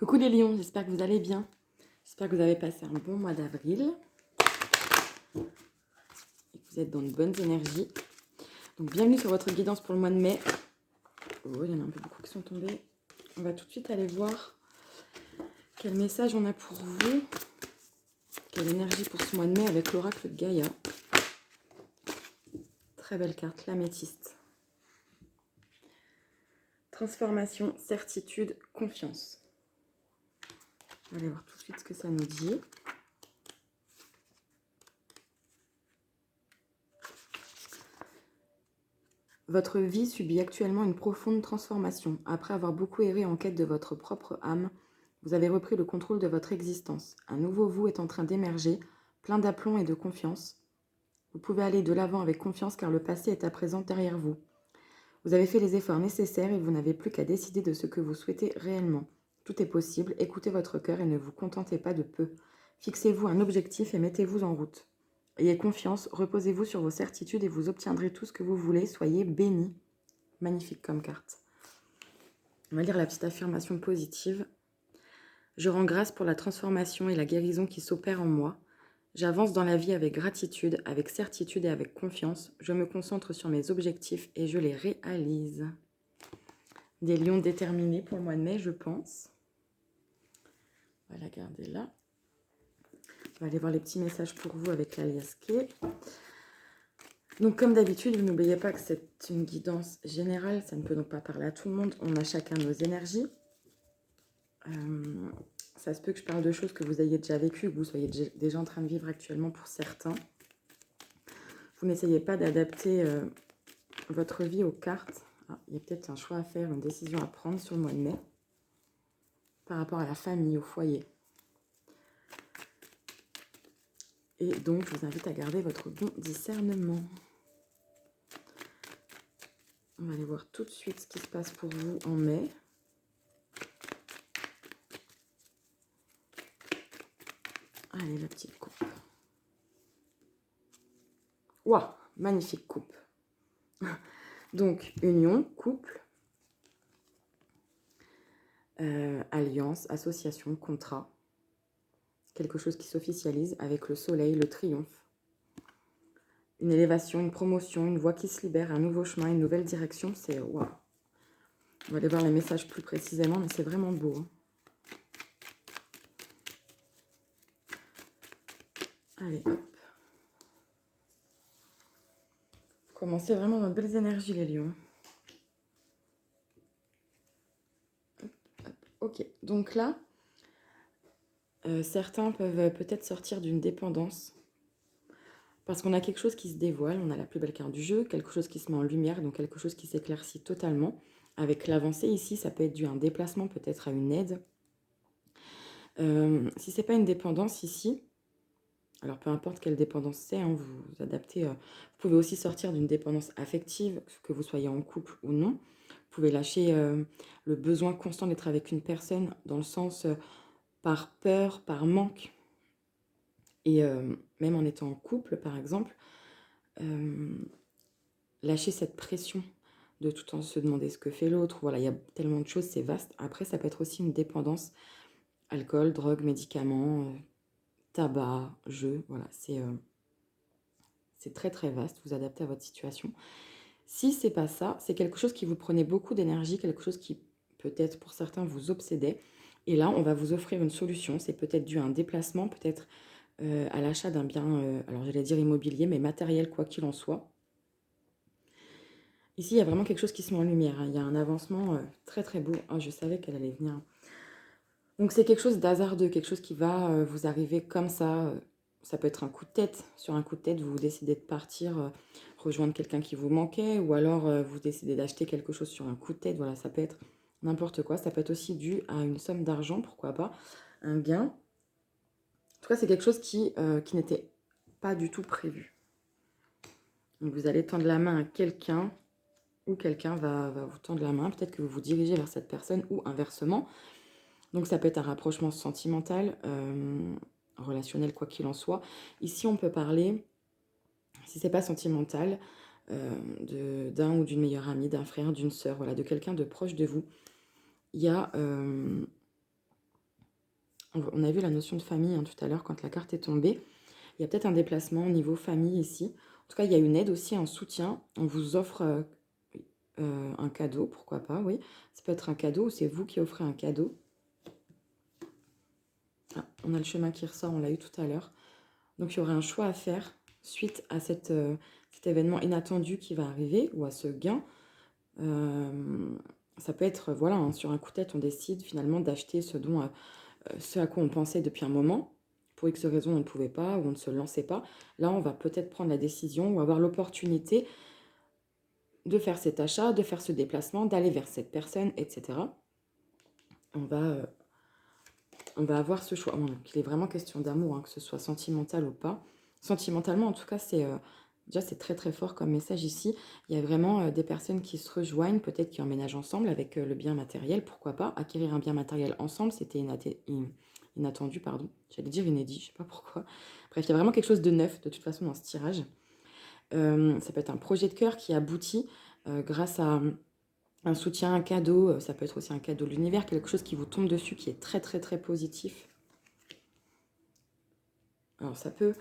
Coucou les lions, j'espère que vous allez bien. J'espère que vous avez passé un bon mois d'avril et que vous êtes dans de bonnes énergies. Donc bienvenue sur votre guidance pour le mois de mai. Oh, il y en a un peu beaucoup qui sont tombés. On va tout de suite aller voir quel message on a pour vous. Quelle énergie pour ce mois de mai avec l'oracle de Gaïa. Très belle carte, l'améthyste. Transformation, certitude, confiance. On va aller voir tout de suite ce que ça nous dit. Votre vie subit actuellement une profonde transformation. Après avoir beaucoup erré en quête de votre propre âme, vous avez repris le contrôle de votre existence. Un nouveau vous est en train d'émerger, plein d'aplomb et de confiance. Vous pouvez aller de l'avant avec confiance car le passé est à présent derrière vous. Vous avez fait les efforts nécessaires et vous n'avez plus qu'à décider de ce que vous souhaitez réellement. Tout est possible, écoutez votre cœur et ne vous contentez pas de peu. Fixez-vous un objectif et mettez-vous en route. Ayez confiance, reposez-vous sur vos certitudes et vous obtiendrez tout ce que vous voulez. Soyez bénis. Magnifique comme carte. On va lire la petite affirmation positive. Je rends grâce pour la transformation et la guérison qui s'opèrent en moi. J'avance dans la vie avec gratitude, avec certitude et avec confiance. Je me concentre sur mes objectifs et je les réalise. Des lions déterminés pour le mois de mai, je pense. On va la garder là. On va aller voir les petits messages pour vous avec l'alias K. Donc comme d'habitude, vous n'oubliez pas que c'est une guidance générale, ça ne peut donc pas parler à tout le monde, on a chacun nos énergies. Ça se peut que je parle de choses que vous ayez déjà vécues, que vous soyez déjà en train de vivre actuellement pour certains. Vous n'essayez pas d'adapter votre vie aux cartes. Ah, il y a peut-être un choix à faire, une décision à prendre sur le mois de mai par rapport à la famille, au foyer. Et donc, je vous invite à garder votre bon discernement. On va aller voir tout de suite ce qui se passe pour vous en mai. Allez, la petite coupe. Waouh, magnifique coupe. Donc, union, couple, alliance, association, contrat. Quelque chose qui s'officialise avec le soleil, le triomphe. Une élévation, une promotion, une voie qui se libère, un nouveau chemin, une nouvelle direction. C'est waouh. On va aller voir les messages plus précisément, mais c'est vraiment beau. Hein. Allez, hop. Commencez vraiment dans de belles énergies, les lions. Hop, hop. Ok, donc là, certains peuvent peut-être sortir d'une dépendance. Parce qu'on a quelque chose qui se dévoile, on a la plus belle carte du jeu, quelque chose qui se met en lumière, donc quelque chose qui s'éclaircit totalement. Avec l'avancée ici, ça peut être dû à un déplacement, peut-être à une aide. Si ce n'est pas une dépendance ici, alors peu importe quelle dépendance c'est, hein, vous vous adaptez. Vous pouvez aussi sortir d'une dépendance affective, que vous soyez en couple ou non. Vous pouvez lâcher le besoin constant d'être avec une personne dans le sens par peur, par manque. Et même en étant en couple, par exemple, lâcher cette pression de tout le temps se demander ce que fait l'autre. Voilà, il y a tellement de choses, c'est vaste. Après, ça peut être aussi une dépendance, alcool, drogue, médicaments, tabac, jeux. Voilà, c'est très très vaste. Vous adaptez à votre situation. Si c'est pas ça, c'est quelque chose qui vous prenait beaucoup d'énergie, quelque chose qui peut-être pour certains vous obsédait. Et là, on va vous offrir une solution. C'est peut-être dû à un déplacement, peut-être à l'achat d'un bien, alors j'allais dire immobilier, mais matériel quoi qu'il en soit. Ici, il y a vraiment quelque chose qui se met en lumière. Hein. Il y a un avancement très très beau. Ah, je savais qu'elle allait venir. Donc c'est quelque chose d'hasardeux, quelque chose qui va vous arriver comme ça. Ça peut être un coup de tête. Sur un coup de tête, vous décidez de partir, rejoindre quelqu'un qui vous manquait, ou alors vous décidez d'acheter quelque chose sur un coup de tête. Voilà, ça peut être n'importe quoi. Ça peut être aussi dû à une somme d'argent, pourquoi pas, un gain. En tout cas, c'est quelque chose qui n'était pas du tout prévu. Donc vous allez tendre la main à quelqu'un, ou quelqu'un va vous tendre la main, peut-être que vous vous dirigez vers cette personne, ou inversement. Donc ça peut être un rapprochement sentimental, relationnel, quoi qu'il en soit. Ici, on peut parler, si c'est pas sentimental, d'un ou d'une meilleure amie, d'un frère, d'une sœur, voilà, de quelqu'un de proche de vous. Il y a On a vu la notion de famille hein, tout à l'heure quand la carte est tombée. Il y a peut-être un déplacement au niveau famille ici. En tout cas, il y a une aide aussi, un soutien. On vous offre un cadeau, pourquoi pas, oui. Ça peut être un cadeau ou c'est vous qui offrez un cadeau. Ah, on a le chemin qui ressort, on l'a eu tout à l'heure. Donc, il y aurait un choix à faire suite à cet événement inattendu qui va arriver ou à ce gain. Ça peut être, voilà, hein, sur un coup de tête, on décide finalement d'acheter ce à quoi on pensait depuis un moment. Pour X raisons, on ne pouvait pas ou on ne se lançait pas. Là, on va peut-être prendre la décision ou avoir l'opportunité de faire cet achat, de faire ce déplacement, d'aller vers cette personne, etc. On va avoir ce choix. Bon, donc, il est vraiment question d'amour, hein, que ce soit sentimental ou pas. Sentimentalement, en tout cas, déjà c'est très très fort comme message ici. Il y a vraiment des personnes qui se rejoignent, peut-être qui emménagent ensemble avec le bien matériel, pourquoi pas. Acquérir un bien matériel ensemble, c'était inattendu, pardon. J'allais dire inédit, je sais pas pourquoi. Bref, il y a vraiment quelque chose de neuf, de toute façon, dans ce tirage. Ça peut être un projet de cœur qui aboutit grâce à un soutien, un cadeau. Ça peut être aussi un cadeau de l'univers, quelque chose qui vous tombe dessus, qui est très très très positif. Alors, ça peut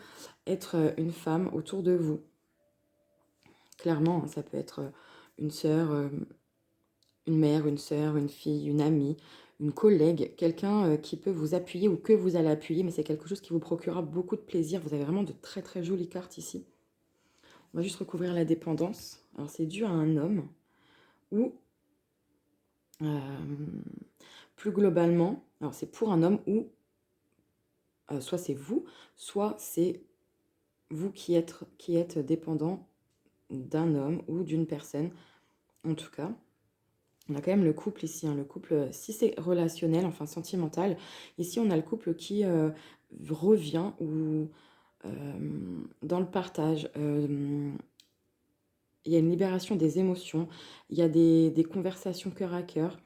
être une femme autour de vous. Clairement, hein, ça peut être une sœur, une mère, une sœur, une fille, une amie, une collègue, quelqu'un qui peut vous appuyer ou que vous allez appuyer, mais c'est quelque chose qui vous procurera beaucoup de plaisir. Vous avez vraiment de très très jolies cartes ici. On va juste recouvrir la dépendance. Alors, c'est dû à un homme ou plus globalement, alors c'est pour un homme ou soit c'est vous, soit c'est vous qui êtes dépendant d'un homme ou d'une personne. En tout cas, on a quand même le couple ici, hein, le couple, si c'est relationnel, enfin sentimental, ici on a le couple qui revient ou dans le partage. Il y a une libération des émotions, il y a des conversations cœur à cœur.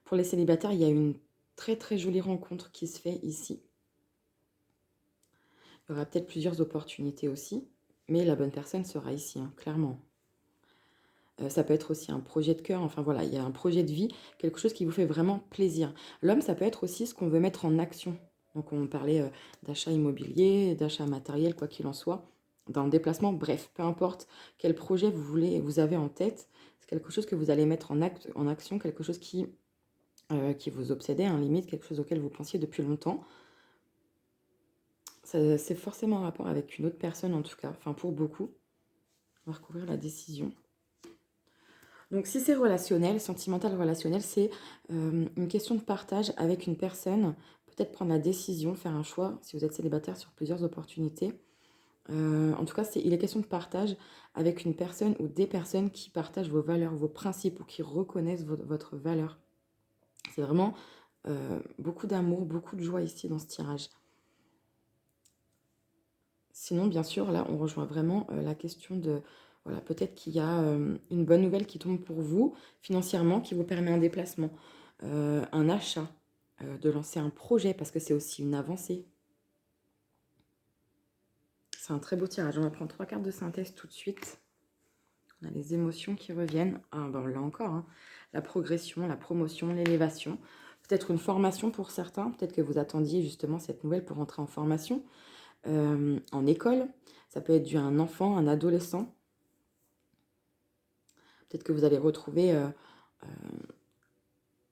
Pour les célibataires, il y a une très très jolie rencontre qui se fait ici. Il y aura peut-être plusieurs opportunités aussi, mais la bonne personne sera ici, hein, clairement. Ça peut être aussi un projet de cœur, enfin voilà, il y a un projet de vie, quelque chose qui vous fait vraiment plaisir. L'homme, ça peut être aussi ce qu'on veut mettre en action. Donc on parlait d'achat immobilier, d'achat matériel, quoi qu'il en soit, dans le déplacement, bref, peu importe quel projet vous avez en tête, c'est quelque chose que vous allez mettre en action, quelque chose qui vous obsédait, hein, limite, quelque chose auquel vous pensiez depuis longtemps. C'est forcément en rapport avec une autre personne en tout cas, enfin pour beaucoup. On va recouvrir la décision. Donc si c'est relationnel, sentimental relationnel, c'est une question de partage avec une personne, peut-être prendre la décision, faire un choix, si vous êtes célibataire, sur plusieurs opportunités. En tout cas, il est question de partage avec une personne ou des personnes qui partagent vos valeurs, vos principes ou qui reconnaissent votre valeur. C'est vraiment beaucoup d'amour, beaucoup de joie ici dans ce tirage. Sinon, bien sûr, là, on rejoint vraiment la question de, voilà, peut-être qu'il y a une bonne nouvelle qui tombe pour vous financièrement, qui vous permet un déplacement, un achat, de lancer un projet, parce que c'est aussi une avancée. C'est un très beau tirage. On va prendre 3 cartes de synthèse tout de suite. On a les émotions qui reviennent. Ah, ben, là encore, hein, la progression, la promotion, l'élévation. Peut-être une formation pour certains. Peut-être que vous attendiez justement cette nouvelle pour entrer en formation. En école, ça peut être dû à un enfant, un adolescent. Peut-être que vous allez retrouver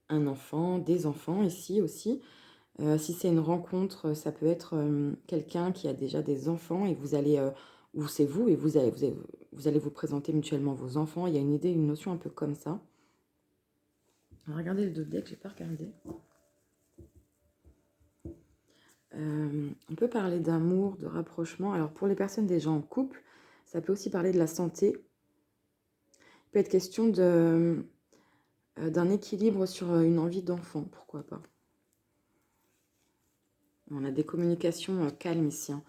un enfant, des enfants ici aussi. Si c'est une rencontre, ça peut être quelqu'un qui a déjà des enfants et vous allez, ou c'est vous, et vous allez vous présenter mutuellement vos enfants. Il y a une idée, une notion un peu comme ça. On va regarder le dos de deck, j'ai pas regardé. On peut parler d'amour, de rapprochement. Alors pour les personnes déjà en couple, ça peut aussi parler de la santé. Il peut être question d'un équilibre sur une envie d'enfant, pourquoi pas. On a des communications calmes ici. Hein.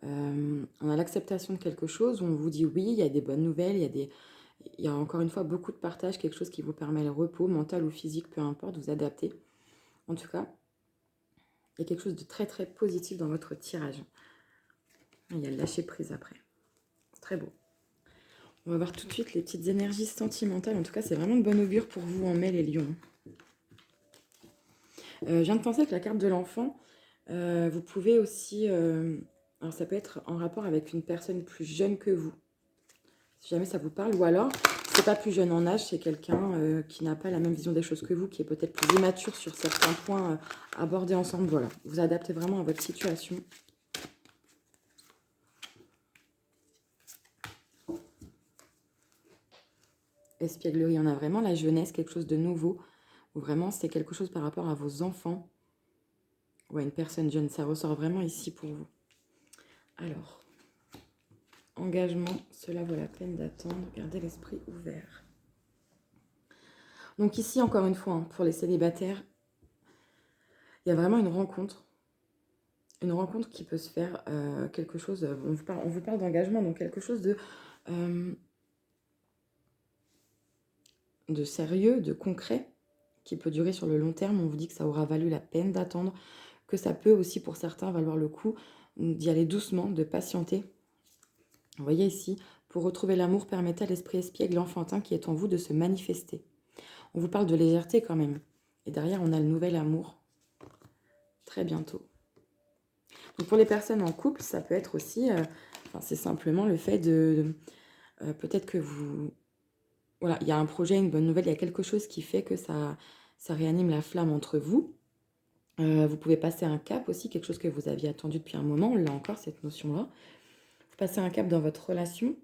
On a l'acceptation de quelque chose où on vous dit oui, il y a des bonnes nouvelles, il y a encore une fois beaucoup de partage, quelque chose qui vous permet le repos, mental ou physique, peu importe, vous adapter. En tout cas, il y a quelque chose de très très positif dans votre tirage. Il y a le lâcher prise après. C'est très beau. On va voir tout de suite les petites énergies sentimentales. En tout cas, c'est vraiment de bon augure pour vous en mai, les lions. Je viens de penser que la carte de l'enfant, Vous pouvez aussi... alors ça peut être en rapport avec une personne plus jeune que vous, si jamais ça vous parle. Ou alors, c'est pas plus jeune en âge, c'est quelqu'un qui n'a pas la même vision des choses que vous, qui est peut-être plus immature sur certains points abordés ensemble. Voilà, vous adaptez vraiment à votre situation. Espièglerie, on a vraiment la jeunesse, quelque chose de nouveau. Ou vraiment, c'est quelque chose par rapport à vos enfants. Ouais, une personne jeune, ça ressort vraiment ici pour vous. Alors, engagement, cela vaut la peine d'attendre. Gardez l'esprit ouvert. Donc ici, encore une fois, hein, pour les célibataires, il y a vraiment une rencontre. Une rencontre qui peut se faire quelque chose... on vous parle d'engagement, donc quelque chose de sérieux, de concret, qui peut durer sur le long terme. On vous dit que ça aura valu la peine d'attendre, que ça peut aussi pour certains valoir le coup d'y aller doucement, de patienter. Vous voyez ici, pour retrouver l'amour, permettez à l'esprit espiègle enfantin qui est en vous de se manifester. On vous parle de légèreté quand même. Et derrière, on a le nouvel amour. Très bientôt. Donc pour les personnes en couple, ça peut être aussi... c'est simplement le fait de... peut-être que vous... Voilà, il y a un projet, une bonne nouvelle, il y a quelque chose qui fait que ça réanime la flamme entre vous. Vous pouvez passer un cap aussi, quelque chose que vous aviez attendu depuis un moment. On l'a encore, cette notion-là. Vous passez un cap dans votre relation.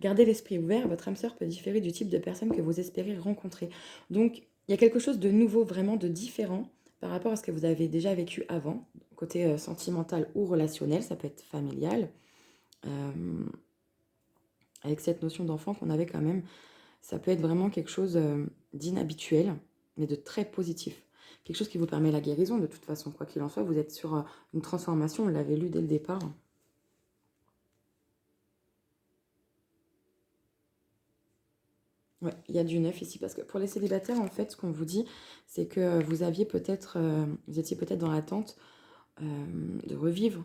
Gardez l'esprit ouvert, votre âme sœur peut différer du type de personne que vous espérez rencontrer. Donc, il y a quelque chose de nouveau, vraiment de différent par rapport à ce que vous avez déjà vécu avant, côté sentimental ou relationnel, ça peut être familial. Avec cette notion d'enfant qu'on avait quand même, ça peut être vraiment quelque chose d'inhabituel, mais de très positif. Quelque chose qui vous permet la guérison, de toute façon, quoi qu'il en soit, vous êtes sur une transformation, on l'avait lu dès le départ. Ouais, il y a du neuf ici, parce que pour les célibataires, en fait, ce qu'on vous dit, c'est que vous aviez peut-être, vous étiez peut-être dans l'attente de vivre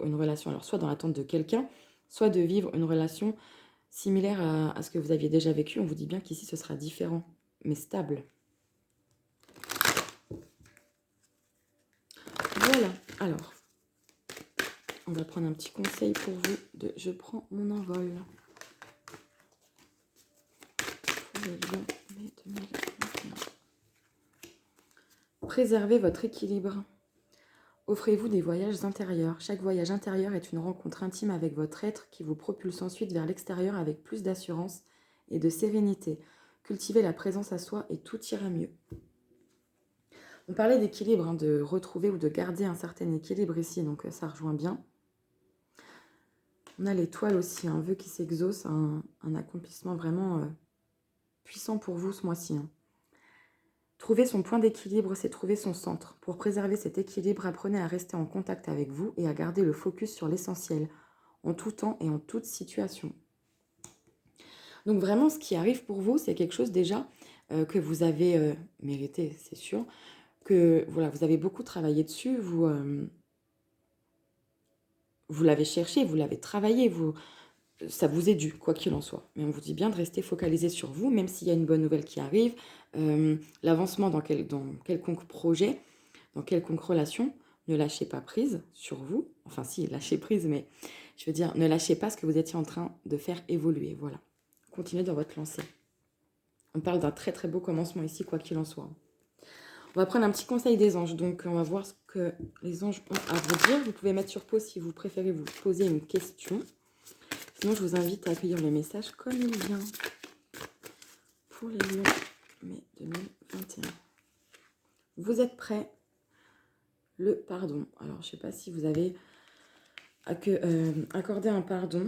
une relation. Alors, soit dans l'attente de quelqu'un, soit de vivre une relation similaire à ce que vous aviez déjà vécu. On vous dit bien qu'ici, ce sera différent, mais stable. Voilà, alors, on va prendre un petit conseil pour vous de « Je prends mon envol ». Préservez votre équilibre. Offrez-vous des voyages intérieurs. Chaque voyage intérieur est une rencontre intime avec votre être qui vous propulse ensuite vers l'extérieur avec plus d'assurance et de sérénité. Cultivez la présence à soi et tout ira mieux. On parlait d'équilibre, hein, de retrouver ou de garder un certain équilibre ici, donc ça rejoint bien. On a l'étoile aussi, un vœu qui s'exauce, un accomplissement vraiment puissant pour vous ce mois-ci. Hein. Trouver son point d'équilibre, c'est trouver son centre. Pour préserver cet équilibre, apprenez à rester en contact avec vous et à garder le focus sur l'essentiel, en tout temps et en toute situation. Donc vraiment, ce qui arrive pour vous, c'est quelque chose déjà que vous avez mérité, c'est sûr, que voilà, vous avez beaucoup travaillé dessus, vous l'avez cherché, vous l'avez travaillé, ça vous est dû, quoi qu'il en soit. Mais on vous dit bien de rester focalisé sur vous, même s'il y a une bonne nouvelle qui arrive, l'avancement dans quelconque projet, dans quelconque relation, ne lâchez pas prise sur vous. Enfin si, lâchez prise, mais je veux dire, ne lâchez pas ce que vous étiez en train de faire évoluer. Voilà. Continuez dans votre lancée. On parle d'un très très beau commencement ici, quoi qu'il en soit. On va prendre un petit conseil des anges. Donc, on va voir ce que les anges ont à vous dire. Vous pouvez mettre sur pause si vous préférez vous poser une question. Sinon, je vous invite à accueillir le message comme il vient pour les lions mai 2021. Vous êtes prêts? Le pardon. Alors, je ne sais pas si vous avez accordé un pardon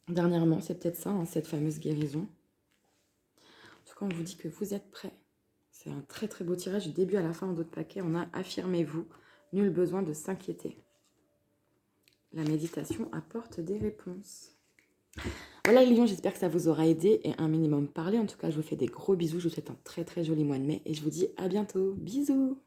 dernièrement. C'est peut-être ça, hein, cette fameuse guérison. En tout cas, on vous dit que vous êtes prêts. C'est un très très beau tirage du début à la fin d'autres paquets. On a affirmez-vous. Nul besoin de s'inquiéter. La méditation apporte des réponses. Voilà les lions, j'espère que ça vous aura aidé et un minimum parlé. En tout cas, je vous fais des gros bisous. Je vous souhaite un très très joli mois de mai et je vous dis à bientôt. Bisous!